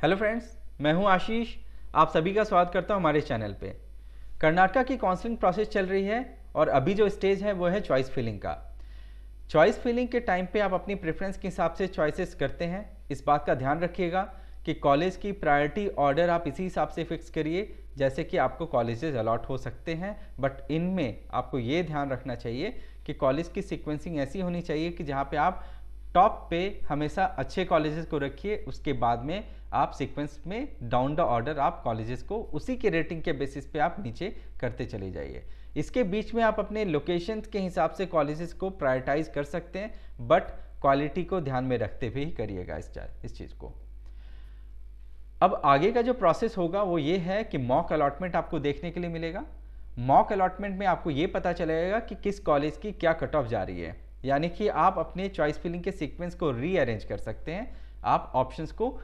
Hello friends, मैं हूं आशीष। आप सभी का स्वागत करता हूं हमारे चैनल पे। कर्नाटका की काउंसलिंग प्रोसेस चल रही है और अभी जो स्टेज है वो है चॉइस फिलिंग का। चॉइस फिलिंग के टाइम पे आप अपनी प्रेफरेंस के हिसाब से चॉइसेस करते हैं। इस बात का ध्यान रखिएगा कि कॉलेज की प्रायोरिटी ऑर्डर आप इसी हिसाब से फिक्स करिए जैसे कि आपको कॉलेजेस अलॉट हो सकते हैं, बट इनमें आपको ये ध्यान रखना चाहिए कि कॉलेज की सीक्वेंसिंग ऐसी होनी चाहिए कि जहाँ पे आप टॉप पे हमेशा अच्छे कॉलेजेस को रखिए, उसके बाद में आप सीक्वेंस में डाउन द ऑर्डर आप कॉलेजेस को उसी के रेटिंग के बेसिस पे आप नीचे करते चले जाइए। इसके बीच में आप अपने लोकेशन के हिसाब से कॉलेजेस को प्रायोरिटाइज कर सकते हैं, बट क्वालिटी को ध्यान में रखते हुए ही करिएगा इस चीज़ को। अब आगे का जो प्रोसेस होगा वो ये है कि मॉक अलॉटमेंट आपको देखने के लिए मिलेगा। मॉक अलॉटमेंट में आपको ये पता चलेगा कि किस कॉलेज की क्या कट ऑफ जा रही है, यानी कि आप अपने चॉइस फिलिंग के सीक्वेंस को रीअरेंज कर सकते हैं, आप ऑप्शंस को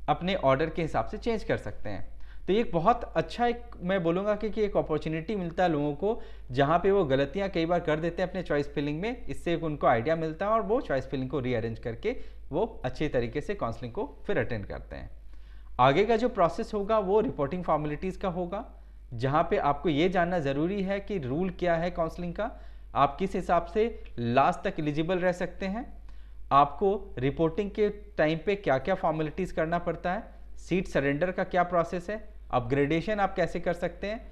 अपने ऑर्डर के हिसाब से चेंज कर सकते हैं। तो ये एक बहुत अच्छा मैं बोलूँगा कि एक अपॉर्चुनिटी मिलता है लोगों को, जहाँ पे वो गलतियाँ कई बार कर देते हैं अपने चॉइस फिलिंग में। इससे उनको आइडिया मिलता है और वो चॉइस फिलिंग को रीअरेंज करके वो अच्छे तरीके से काउंसलिंग को फिर अटेंड करते हैं। आगे का जो प्रोसेस होगा वो रिपोर्टिंग फॉर्मेलिटीज़ का होगा, जहाँ पे आपको ये जानना ज़रूरी है कि रूल क्या है काउंसलिंग का, आप किस हिसाब से लास्ट तक एलिजिबल रह सकते हैं, आपको रिपोर्टिंग के टाइम पे क्या क्या फॉर्मेलिटीज़ करना पड़ता है, सीट सरेंडर का क्या प्रोसेस है, अपग्रेडेशन आप कैसे कर सकते हैं।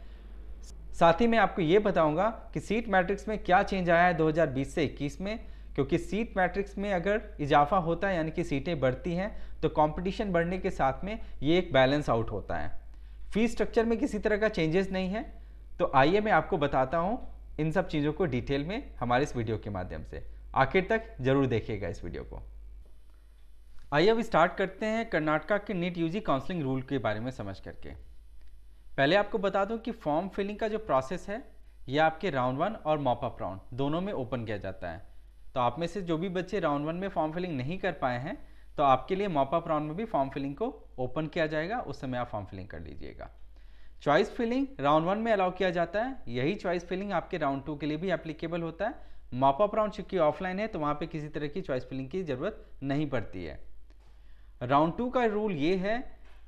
साथ ही मैं आपको ये बताऊंगा कि सीट मैट्रिक्स में क्या चेंज आया है 2020 से 21 में, क्योंकि सीट मैट्रिक्स में अगर इजाफा होता है यानी कि सीटें बढ़ती हैं तो कंपटीशन बढ़ने के साथ में ये एक बैलेंस आउट होता है। फीस स्ट्रक्चर में किसी तरह का चेंजेस नहीं है। तो आइए मैं आपको बताता हूँ इन सब चीज़ों को डिटेल में हमारे इस वीडियो के माध्यम से। आखिर तक जरूर देखिएगा इस वीडियो को। आइए अब स्टार्ट करते हैं कर्नाटका के नीट यूजी काउंसलिंग रूल के बारे में समझ करके। पहले आपको बता दूं कि फॉर्म फिलिंग का जो प्रोसेस है यह आपके राउंड 1 और मॉप अप राउंड दोनों में ओपन किया जाता है। तो आप में से जो भी बच्चे राउंड 1 में फॉर्म फिलिंग नहीं कर पाए हैं तो आपके लिए मॉप अप राउंड में भी फॉर्म फिलिंग को ओपन किया जाएगा, उस समय आप फॉर्म फिलिंग कर लीजिएगा। चॉइस फिलिंग राउंड 1 में अलाउ किया जाता है, यही चॉइस फिलिंग आपके राउंड 2 के लिए भी एप्लीकेबल होता है। मॉप अप राउंड चूंकि ऑफलाइन है तो वहाँ पे किसी तरह की चॉइस फिलिंग की जरूरत नहीं पड़ती है। राउंड 2 का रूल ये है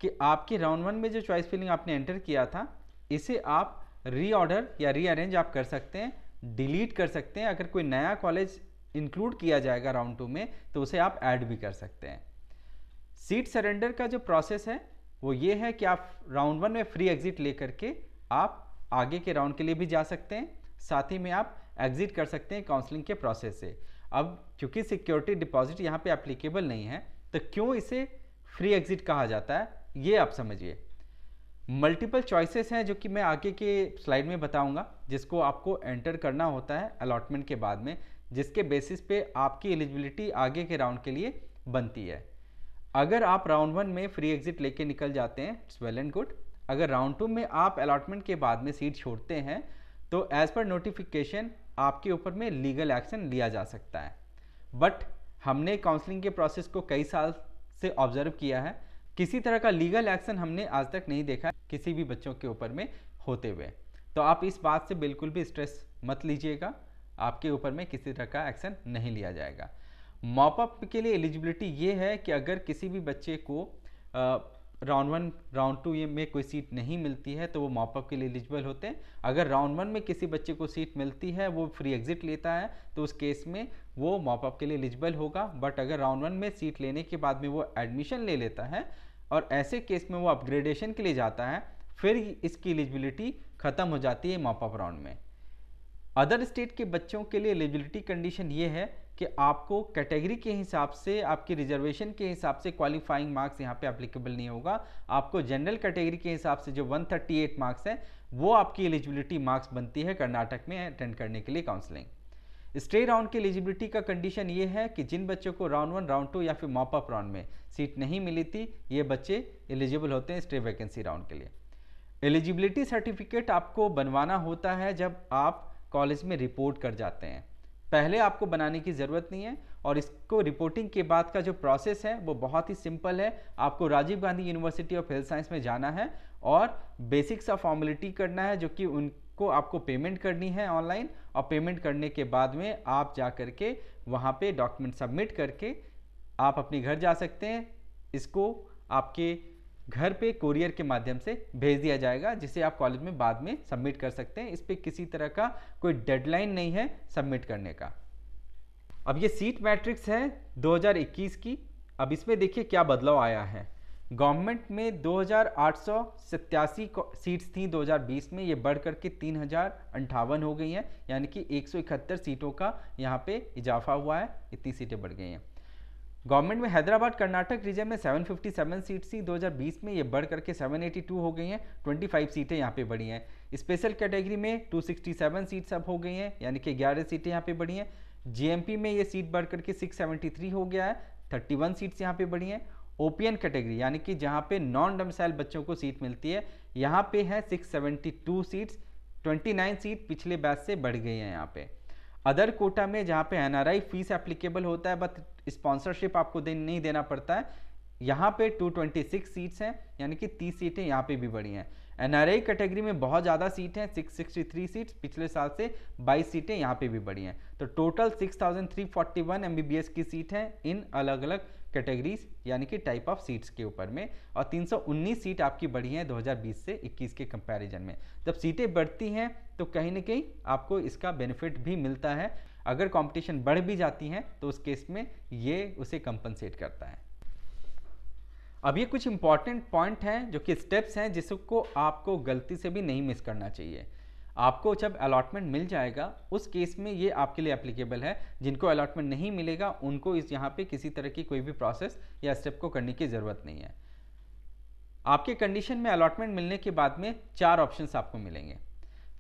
कि आपके राउंड 1 में जो चॉइस फिलिंग आपने एंटर किया था इसे आप रीऑर्डर या रीअरेंज आप कर सकते हैं, डिलीट कर सकते हैं। अगर कोई नया कॉलेज इंक्लूड किया जाएगा राउंड 2 में तो उसे आप ऐड भी कर सकते हैं। सीट सरेंडर का जो प्रोसेस है वो ये है कि आप राउंड 1 में फ्री एग्जिट लेकर के आप आगे के राउंड के लिए भी जा सकते हैं, साथ ही में आप एग्जिट कर सकते हैं काउंसलिंग के प्रोसेस से। अब क्योंकि सिक्योरिटी डिपॉजिट यहाँ पे एप्लीकेबल नहीं है तो क्यों इसे फ्री एग्जिट कहा जाता है ये आप समझिए। मल्टीपल चॉइसेस हैं जो कि मैं आगे के स्लाइड में बताऊंगा, जिसको आपको एंटर करना होता है अलॉटमेंट के बाद में, जिसके बेसिस पे आपकी एलिजिबिलिटी आगे के राउंड के लिए बनती है। अगर आप राउंड 1 में फ्री एग्जिट लेके निकल जाते हैं इट्स वेल एंड गुड। अगर राउंड 2 में आप अलॉटमेंट के बाद में सीट छोड़ते हैं तो एज पर नोटिफिकेशन आपके ऊपर में लीगल एक्शन लिया जा सकता है। बट हमने काउंसलिंग के प्रोसेस को कई साल से ऑब्जर्व किया है, किसी तरह का लीगल एक्शन हमने आज तक नहीं देखा किसी भी बच्चों के ऊपर में होते हुए। तो आप इस बात से बिल्कुल भी स्ट्रेस मत लीजिएगा, आपके ऊपर में किसी तरह का एक्शन नहीं लिया जाएगा। मॉप अप के लिए एलिजिबिलिटी ये है कि अगर किसी भी बच्चे को राउंड 1 राउंड 2 में कोई सीट नहीं मिलती है तो वो मॉप अप के लिए एलिजिबल होते हैं। अगर राउंड 1 में किसी बच्चे को सीट मिलती है, वो फ्री एग्जिट लेता है, तो उस केस में वो मॉप अप के लिए एलिजिबल होगा। बट अगर राउंड 1 में सीट लेने के बाद में वो एडमिशन ले लेता है और ऐसे केस में वो अपग्रेडेशन के लिए जाता है, फिर इसकी एलिजिबिलिटी खत्म हो जाती है मॉप अप राउंड में। अदर स्टेट के बच्चों के लिए एलिजिबिलिटी कंडीशन ये है कि आपको कैटेगरी के हिसाब से, आपकी रिजर्वेशन के हिसाब से क्वालिफाइंग मार्क्स यहाँ पे एप्लीकेबल नहीं होगा। आपको जनरल कैटेगरी के हिसाब से जो 138 मार्क्स है वो आपकी एलिजिबिलिटी मार्क्स बनती है कर्नाटक में अटेंड करने के लिए काउंसलिंग। स्टे राउंड की एलिजिबिलिटी का कंडीशन ये है कि जिन बच्चों को राउंड 1 राउंड 2 या फिर मॉप अप राउंड में सीट नहीं मिली थी, ये बच्चे एलिजिबल होते हैं स्टे वैकेंसी राउंड के लिए। एलिजिबिलिटी सर्टिफिकेट आपको बनवाना होता है जब आप कॉलेज में रिपोर्ट कर जाते हैं, पहले आपको बनाने की ज़रूरत नहीं है। और इसको रिपोर्टिंग के बाद का जो प्रोसेस है वो बहुत ही सिंपल है। आपको Rajiv Gandhi university of health science में जाना है और बेसिक सा फॉर्मेलिटी करना है, जो कि उनको आपको पेमेंट करनी है ऑनलाइन। और पेमेंट करने के बाद में आप जा करके वहाँ पे डॉक्यूमेंट सबमिट करके आप अपने घर जा सकते हैं। इसको आपके घर पे कोरियर के माध्यम से भेज दिया जाएगा, जिसे आप कॉलेज में बाद में सबमिट कर सकते हैं। इस पे किसी तरह का कोई डेडलाइन नहीं है सबमिट करने का। अब ये सीट मैट्रिक्स है 2021 की। अब इसमें देखिए क्या बदलाव आया है। गवर्नमेंट में 2887 सीट्स थी 2020 में, ये बढ़ करके 3058 हो गई हैं, यानी कि 171 सीटों का यहाँ पे इजाफा हुआ है, इतनी सीटें बढ़ गई हैं। गवर्नमेंट में हैदराबाद कर्नाटक रीजन में 757 सीट्स थी 2020 में, ये बढ़ करके 782 हो गई हैं, 25 सीटें यहाँ पे बढ़ी हैं। स्पेशल कैटेगरी में 267 सीट्स अब हो गई हैं, यानी कि 11 सीटें यहाँ पे बढ़ी हैं। जीएमपी में ये सीट बढ़ करके 673 हो गया है, 31 सीट्स यहाँ पे बढ़ी हैं। ओपीएन कैटेगरी यानी कि जहाँ पे नॉन डोमिसाइल बच्चों को सीट मिलती है, यहाँ पे है 672 सीट्स, 29 सीट पिछले बैच से बढ़ गई हैं यहाँ पे। अदर कोटा में जहाँ पे एनआरआई फीस एप्लीकेबल होता है बट स्पॉन्सरशिप आपको नहीं देना पड़ता है, यहाँ पे 226 सीट्स हैं, यानी कि 30 सीटें यहाँ पे भी बढ़ी हैं। एनआरआई कैटेगरी में बहुत ज़्यादा सीट हैं, 663 सीट्स, पिछले साल से 22 सीटें यहाँ पे भी बढ़ी हैं। तो टोटल 6341 एमबीबीएस की सीट हैं इन अलग अलग कैटेगरीज यानी कि टाइप ऑफ सीट्स के ऊपर में, और 319 सीट आपकी बढ़ी हैं 2020 से 21 के कंपैरिजन में। जब सीटें बढ़ती हैं तो कहीं ना कहीं आपको इसका बेनिफिट भी मिलता है। अगर कंपटीशन बढ़ भी जाती हैं तो उस केस में ये उसे कंपनसेट करता है। अब ये कुछ इंपॉर्टेंट पॉइंट हैं जो कि स्टेप्स हैं जिसको आपको गलती से भी नहीं मिस करना चाहिए। आपको जब अलॉटमेंट मिल जाएगा उस केस में ये आपके लिए एप्लीकेबल है। जिनको अलॉटमेंट नहीं मिलेगा उनको इस यहाँ पे किसी तरह की कोई भी प्रोसेस या स्टेप को करने की ज़रूरत नहीं है। आपके कंडीशन में अलॉटमेंट मिलने के बाद में 4 ऑप्शंस आपको मिलेंगे।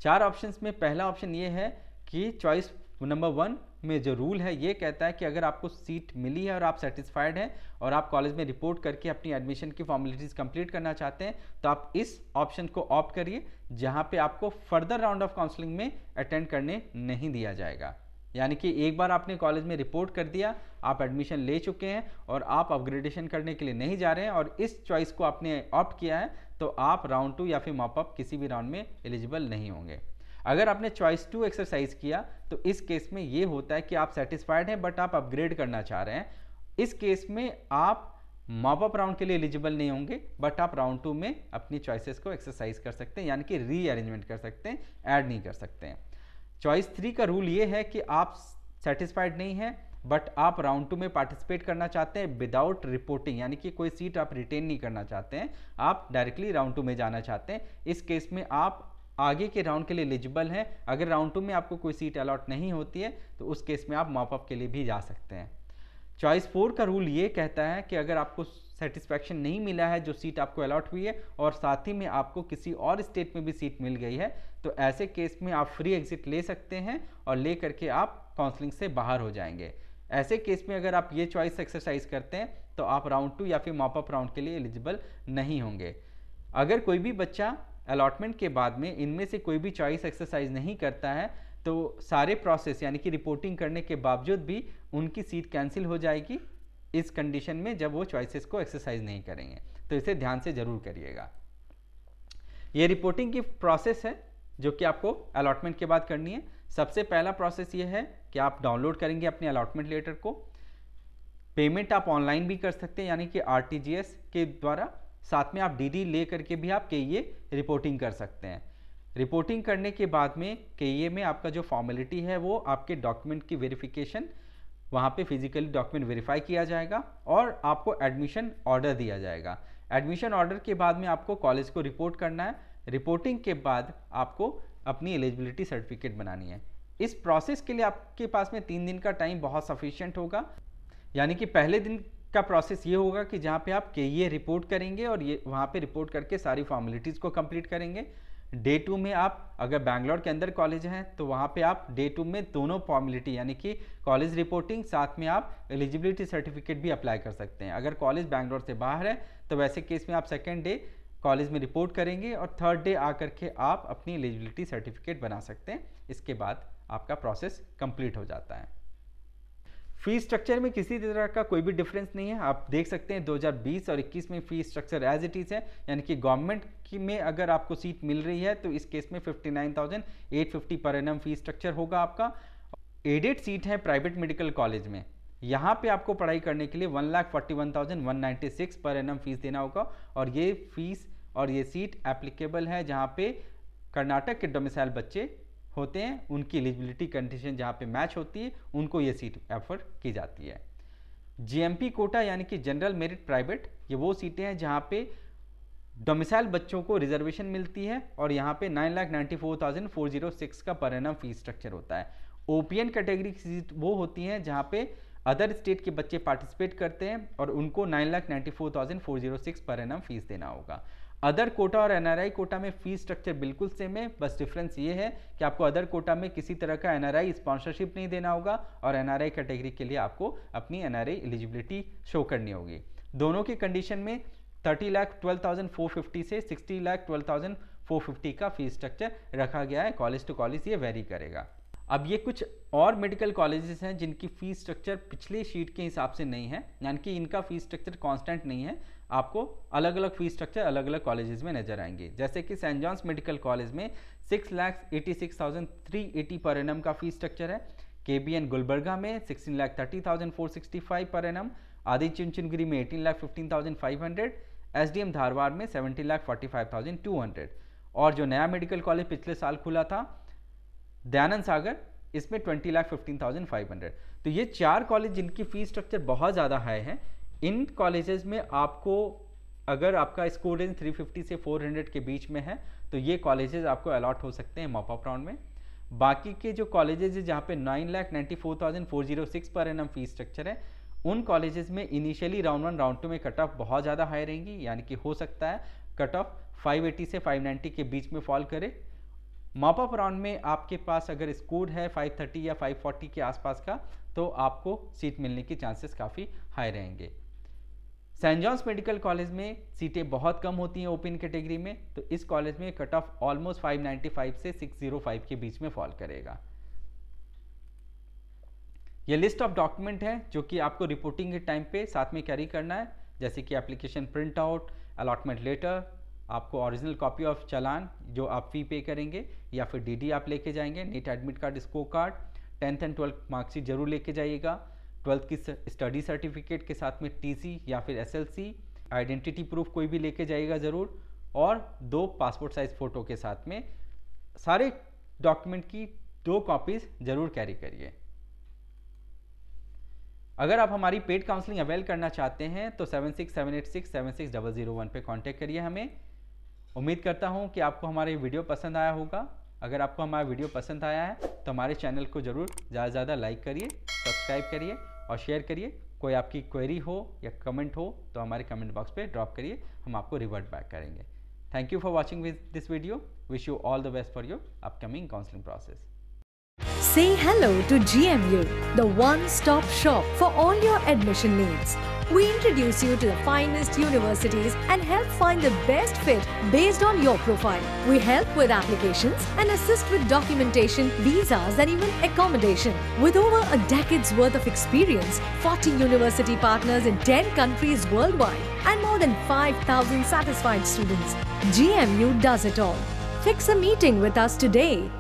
4 ऑप्शंस में पहला ऑप्शन ये है कि चॉइस नंबर 1 में जो रूल है ये कहता है कि अगर आपको सीट मिली है और आप सेटिस्फाइड हैं और आप कॉलेज में रिपोर्ट करके अपनी एडमिशन की फॉर्मेलिटीज़ कंप्लीट करना चाहते हैं तो आप इस ऑप्शन को ऑप्ट करिए, जहां पे आपको फर्दर राउंड ऑफ काउंसलिंग में अटेंड करने नहीं दिया जाएगा। यानी कि एक बार आपने कॉलेज में रिपोर्ट कर दिया, आप एडमिशन ले चुके हैं और आप अपग्रेडेशन करने के लिए नहीं जा रहे हैं और इस चॉइस को आपने ऑप्ट किया है, तो आप राउंड 2 या फिर मॉप अप किसी भी राउंड में एलिजिबल नहीं होंगे। अगर आपने चॉइस 2 एक्सरसाइज किया तो इस केस में ये होता है कि आप सेटिस्फाइड हैं बट आप अपग्रेड करना चाह रहे हैं। इस केस में आप मॉप अप राउंड के लिए एलिजिबल नहीं होंगे, बट आप राउंड 2 में अपनी चॉइसेस को एक्सरसाइज कर सकते हैं, यानी कि रीअरेंजमेंट कर सकते हैं, ऐड नहीं कर सकते हैं। चॉइस 3 का रूल ये है कि आप सेटिस्फाइड नहीं हैं बट आप राउंड 2 में पार्टिसिपेट करना चाहते हैं विदाउट रिपोर्टिंग, यानी कि कोई सीट आप रिटेन नहीं करना चाहते हैं, आप डायरेक्टली राउंड 2 में जाना चाहते हैं। इस केस में आप आगे के राउंड के लिए एलिजिबल हैं। अगर राउंड 2 में आपको कोई सीट अलॉट नहीं होती है तो उस केस में आप मॉप अप के लिए भी जा सकते हैं। चॉइस 4 का रूल ये कहता है कि अगर आपको सेटिस्फैक्शन नहीं मिला है जो सीट आपको अलॉट हुई है और साथ ही में आपको किसी और स्टेट में भी सीट मिल गई है, तो ऐसे केस में आप फ्री एग्जिट ले सकते हैं और ले करके आप काउंसलिंग से बाहर हो जाएंगे। ऐसे केस में अगर आप ये चॉइस एक्सरसाइज करते हैं तो आप राउंड 2 या फिर मॉप अप राउंड के लिए एलिजिबल नहीं होंगे। अगर कोई भी बच्चा अलॉटमेंट के बाद में इनमें से कोई भी चॉइस एक्सरसाइज नहीं करता है तो सारे प्रोसेस यानी कि रिपोर्टिंग करने के बावजूद भी उनकी सीट कैंसिल हो जाएगी, इस कंडीशन में जब वो चॉइसेस को एक्सरसाइज नहीं करेंगे। तो इसे ध्यान से जरूर करिएगा। ये रिपोर्टिंग की प्रोसेस है जो कि आपको अलॉटमेंट के बाद करनी है। सबसे पहला प्रोसेस ये है कि आप डाउनलोड करेंगे अपने अलॉटमेंट लेटर को। पेमेंट आप ऑनलाइन भी कर सकते हैं यानी कि आरटीजीएस के द्वारा, साथ में आप डीडी ले करके भी आप केईए रिपोर्टिंग कर सकते हैं। रिपोर्टिंग करने के बाद में केईए में आपका जो फॉर्मेलिटी है वो आपके डॉक्यूमेंट की वेरिफिकेशन, वहाँ पे फिजिकली डॉक्यूमेंट वेरीफाई किया जाएगा और आपको एडमिशन ऑर्डर दिया जाएगा। एडमिशन ऑर्डर के बाद में आपको कॉलेज को रिपोर्ट करना है। रिपोर्टिंग के बाद आपको अपनी एलिजिबिलिटी सर्टिफिकेट बनानी है। इस प्रोसेस के लिए आपके पास में 3 दिन का टाइम बहुत सफिशिएंट होगा। यानी कि पहले दिन का प्रोसेस ये होगा कि जहाँ पे आप केईए रिपोर्ट करेंगे और ये वहाँ पे रिपोर्ट करके सारी फॉर्मेलिटीज़ को कंप्लीट करेंगे। डे 2 में आप अगर बैंगलोर के अंदर कॉलेज हैं तो वहाँ पे आप डे 2 में दोनों फॉर्मेलिटी यानी कि कॉलेज रिपोर्टिंग साथ में आप एलिजिबिलिटी सर्टिफिकेट भी अप्लाई कर सकते हैं। अगर कॉलेज बैंगलोर से बाहर है तो वैसे केस में आप सेकेंड डे कॉलेज में रिपोर्ट करेंगे और थर्ड डे आकर के आप अपनी एलिजिबिलिटी सर्टिफिकेट बना सकते हैं। इसके बाद आपका प्रोसेस कंप्लीट हो जाता है। फीस स्ट्रक्चर में किसी तरह का कोई भी डिफरेंस नहीं है। आप देख सकते हैं 2020 और 21 में fees structure as it is है, यानी कि गवर्नमेंट की में अगर आपको सीट मिल रही है तो इस केस में 59,850 पर एनम फीस स्ट्रक्चर होगा आपका। एडेड सीट है प्राइवेट मेडिकल कॉलेज में यहाँ पे आपको पढ़ाई करने के लिए 1,41,196 पर एनम फीस देना होगा और ये फीस और ये सीट एप्लीकेबल है जहाँ पे कर्नाटक के डोमिसाइल बच्चे होते हैं, उनकी एलिजिबिलिटी कंडीशन जहाँ पे मैच होती है उनको ये सीट ऑफर की जाती है। जीएमपी कोटा यानी कि जनरल मेरिट प्राइवेट, ये वो सीटें हैं जहाँ पे डोमिसाइल बच्चों को रिजर्वेशन मिलती है और यहाँ पे 9,94,406 का पर एनम फीस स्ट्रक्चर होता है। ओपीएन कैटेगरी की सीट वो होती हैं जहाँ पे अदर स्टेट के बच्चे पार्टिसिपेट करते हैं और उनको 9,94,406 पर एनम फीस देना होगा। अदर कोटा और एनआरआई कोटा में फीस स्ट्रक्चर बिल्कुल सेम है, बस डिफरेंस ये है कि आपको अदर कोटा में किसी तरह का एनआरआई स्पॉन्सरशिप नहीं देना होगा और एनआरआई कैटेगरी के लिए आपको अपनी एनआरआई एलिजिबिलिटी शो करनी होगी। दोनों की कंडीशन में 30,12,450 से 60,12,450 का फीस स्ट्रक्चर रखा गया है। कॉलेज टू कॉलेज ये वेरी करेगा। अब ये कुछ और मेडिकल कॉलेजेस हैं जिनकी फीस स्ट्रक्चर पिछले शीट के हिसाब से नहीं है, यानी कि इनका फीस स्ट्रक्चर कांस्टेंट नहीं है। आपको अलग अलग फीस स्ट्रक्चर अलग अलग कॉलेजेस में नजर आएंगे। जैसे कि सेंट जॉन्स मेडिकल कॉलेज में 6,86,380 पर एनम का फीस स्ट्रक्चर है। केबीएन गुलबर्गा में 16,30,465 पर एनम, आदि चुनचुनगिरी में 18,15,500, एसडीएम धारवाड़ में 17,45,200 और जो नया मेडिकल कॉलेज पिछले साल खुला था दयानंद सागर, इसमें 20,15,500। तो ये 4 कॉलेज जिनकी फीस स्ट्रक्चर बहुत ज़्यादा हाई है, इन कॉलेजेस में आपको अगर आपका स्कोर रेंज 350 से 400 के बीच में है तो ये कॉलेजेस आपको अलॉट हो सकते हैं मॉप अप राउंड में। बाकी के जो कॉलेजेस है जहाँ पे 9,94,406 पर एनम फीस स्ट्रक्चर है, उन कॉलेजेस में इनिशियली राउंड 1 राउंड 2 में कट ऑफ बहुत ज़्यादा हाई रहेंगी, यानी कि हो सकता है कट ऑफ 580 से 590 के बीच में फॉल करे। मॉप अप राउंड में आपके पास अगर स्कोर है 530 या 540 के आसपास का तो आपको सीट मिलने की चांसेस काफ़ी हाई रहेंगे। सेंट जॉन्स मेडिकल कॉलेज में सीटें बहुत कम होती हैं ओपन कैटेगरी में, तो इस कॉलेज में कट ऑफ ऑलमोस्ट 595 से 605 के बीच में फॉल करेगा। ये लिस्ट ऑफ डॉक्यूमेंट है जो कि आपको रिपोर्टिंग के टाइम पे साथ में कैरी करना है, जैसे कि application print out, allotment letter, आपको ओरिजिनल कॉपी ऑफ चालान जो आप फी पे करेंगे या फिर डीडी आप लेके जाएंगे, NEET admit card, score card, 10th and 12th marksheet जरूर लेके जाइएगा, 12th की स्टडी सर्टिफिकेट के साथ में टीसी या फिर एसएलसी, आइडेंटिटी प्रूफ कोई भी लेके जाइएगा ज़रूर, और 2 पासपोर्ट साइज फ़ोटो के साथ में सारे डॉक्यूमेंट की 2 कॉपीज़ जरूर कैरी करिए। अगर आप हमारी पेड काउंसलिंग अवेल करना चाहते हैं तो 7678676001 पे कांटेक्ट करिए हमें। उम्मीद करता हूं कि आपको हमारे वीडियो पसंद आया होगा। अगर आपको हमारा वीडियो पसंद आया है तो हमारे चैनल को ज़रूर ज़्यादा से ज़्यादा लाइक करिए, सब्सक्राइब करिए और शेयर करिए। कोई आपकी क्वेरी हो या कमेंट हो तो हमारे कमेंट बॉक्स पे ड्रॉप करिए, हम आपको रिवर्ट बैक करेंगे। Thank you for watching this video. Wish you all the best for your upcoming counselling process. Say hello to GMU, the one-stop shop for all your admission needs. We introduce you to the finest universities and help find the best fit based on your profile. We help with applications and assist with documentation, visas and even accommodation. With over a decade's worth of experience, 40 university partners in 10 countries worldwide and more than 5,000 satisfied students, GMU does it all. Fix a meeting with us today.